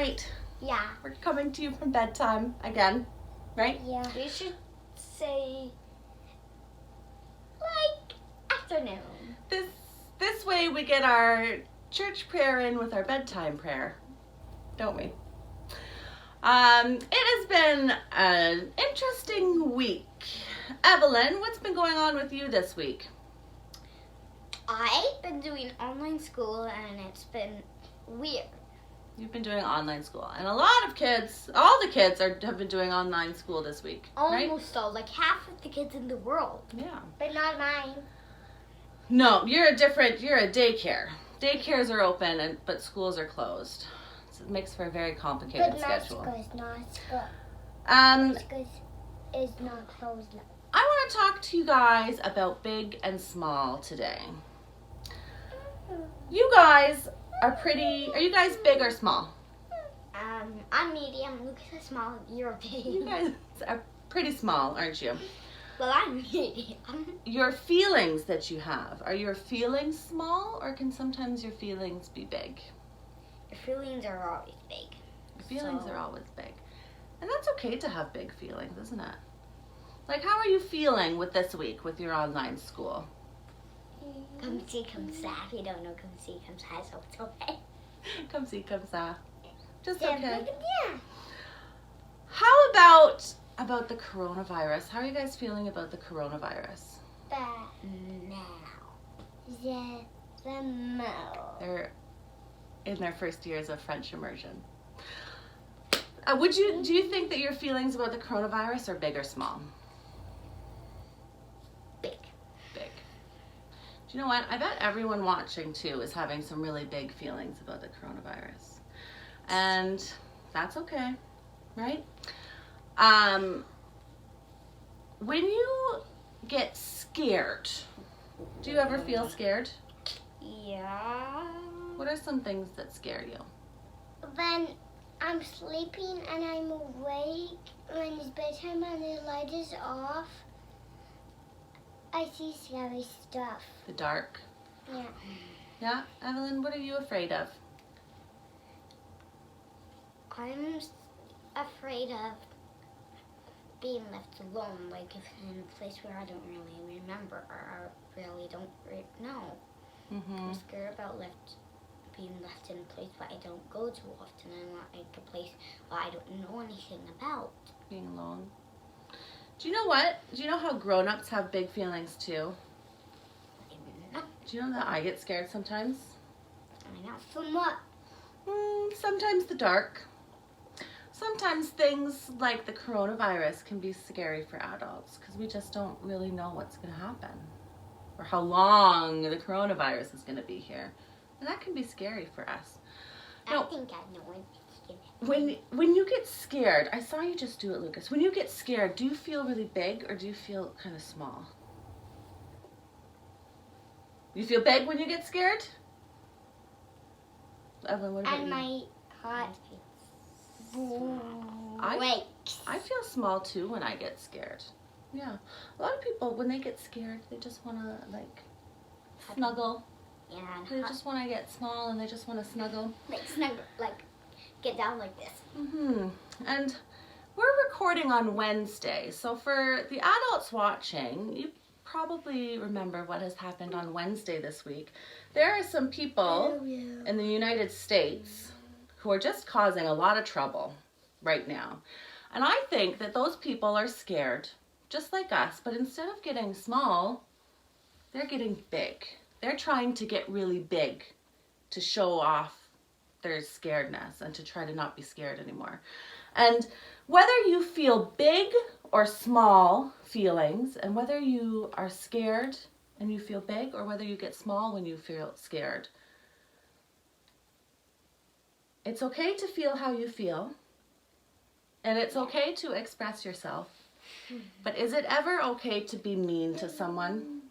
night. Yeah. We're coming to you from bedtime again, right? Yeah. We should say, like, afternoon. This way we get our church prayer in with our bedtime prayer, don't we? It has been an interesting week. Evelyn, what's been going on with you this week? I've been doing online school and it's been weird. You've been doing online school, and a lot of kids, all the kids have been doing online school this week, right? Almost all, like half of the kids in the world. Yeah. But not mine. No, you're a daycare. Daycares are open, but schools are closed. So it makes for a very complicated schedule. But my school is not school. My school is not closed now. I want to talk to you guys about big and small today. You guys are you guys big or small? I'm medium. Lucas is small. You're big. You guys are pretty small, aren't you? Well, I'm medium. Your feelings that you have, are your feelings small, or can sometimes your feelings be big? Your feelings are always big. Your feelings are always big. And that's okay to have big feelings, isn't it? Like, how are you feeling with this week with your online school? Come see, come sa. If you don't know, come see, come sa, so it's okay. Come see, come sa. Just Yeah, okay. Yeah. How about the coronavirus? How are you guys feeling about the coronavirus? But now. They're in their first years of French immersion. Do you think that your feelings about the coronavirus are big or small? Big. Big. Do you know what? I bet everyone watching too is having some really big feelings about the coronavirus. And that's okay, right? When you get scared, do you ever feel scared? Yeah. What are some things that scare you? When I'm sleeping and I'm awake, when it's bedtime and the light is off, I see scary stuff. The dark? Yeah. Yeah? Evelyn, what are you afraid of? I'm afraid of being left alone, like if I'm in a place where I don't really remember or I really don't know. Mm-hmm. I'm scared about being left in a place where I don't go too often and not like a place where I don't know anything about. Being alone. Do you know what? Do you know how grown-ups have big feelings too? No. Do you know that I get scared sometimes? I know. From what? Sometimes the dark. Sometimes things like the coronavirus can be scary for adults because we just don't really know what's going to happen or how long the coronavirus is going to be here. And that can be scary for us. I think I know when it's going to When you get scared, I saw you just do it, Lucas. When you get scared, do you feel really big or do you feel kind of small? You feel big when you get scared? Evelyn, what about you? And my heart I feel small too when I get scared. Yeah. A lot of people, when they get scared, they just want to, like, snuggle. Yeah. They just want to get small and they just want to snuggle. Like snuggle, like get down like this. Mm-hmm. And we're recording on Wednesday. So for the adults watching, you probably remember what has happened on Wednesday this week. There are some people in the United States who are just causing a lot of trouble right now. And I think that those people are scared, just like us, but instead of getting small, they're getting big. They're trying to get really big to show off their scaredness and to try to not be scared anymore. And whether you feel big or small feelings, and whether you are scared and you feel big, or whether you get small when you feel scared, it's okay to feel how you feel, and it's okay to express yourself. But is it ever okay to be mean to someone?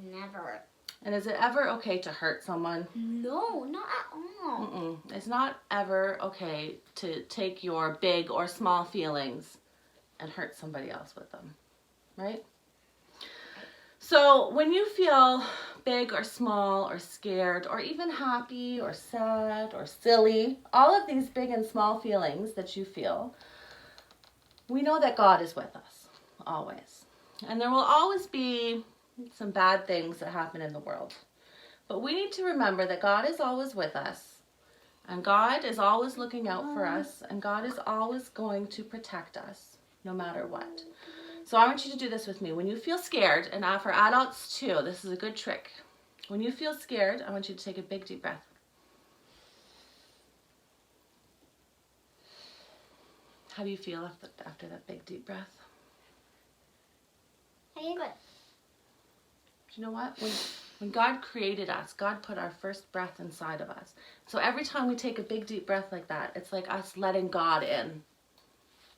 Never. And is it ever okay to hurt someone? No, not at all. It's not ever okay to take your big or small feelings and hurt somebody else with them, right? So when you feel big or small or scared or even happy or sad or silly, all of these big and small feelings that you feel, we know that God is with us, always. And there will always be some bad things that happen in the world. But we need to remember that God is always with us, and God is always looking out for us, and God is always going to protect us, no matter what. So I want you to do this with me. When you feel scared, and for adults too, this is a good trick. When you feel scared, I want you to take a big deep breath. How do you feel after that big deep breath? I feel good. Do you know what? When God created us, God put our first breath inside of us. So every time we take a big deep breath like that, it's like us letting God in.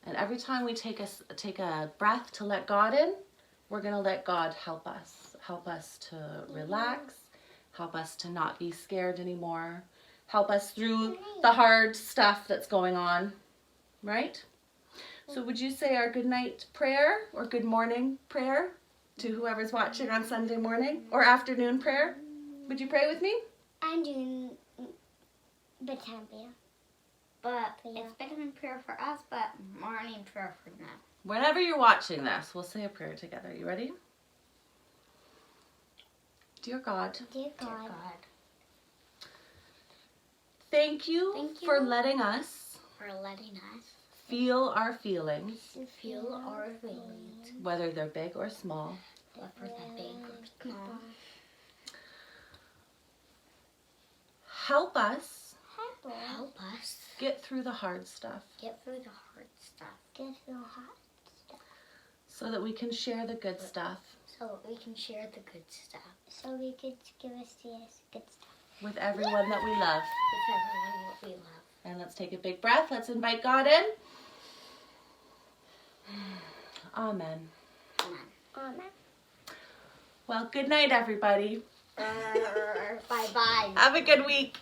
And every time we take a breath to let God in, we're going to let God help us to relax, help us to not be scared anymore, help us through the hard stuff that's going on, right? So would you say our good night prayer or good morning prayer to whoever's watching on Sunday morning, or afternoon prayer? Would you pray with me? I'm doing bedtime prayer. But it's bedtime prayer for us, but morning prayer for them. Whenever you're watching this, we'll say a prayer together. You ready? Dear God, Dear God, thank you for letting us feel our feelings, Feel our feelings, whether they're big or small. whether they're big or small. Help us Help us get through the hard stuff get through the hard stuff get so hot. so that we can share the good stuff so that we can share the good stuff So we could give us this good stuff. with everyone that we love. with everyone that we love. And let's take a big breath. Let's invite God in. Amen. Amen. Well, good night, everybody. Bye-bye. Have a good week.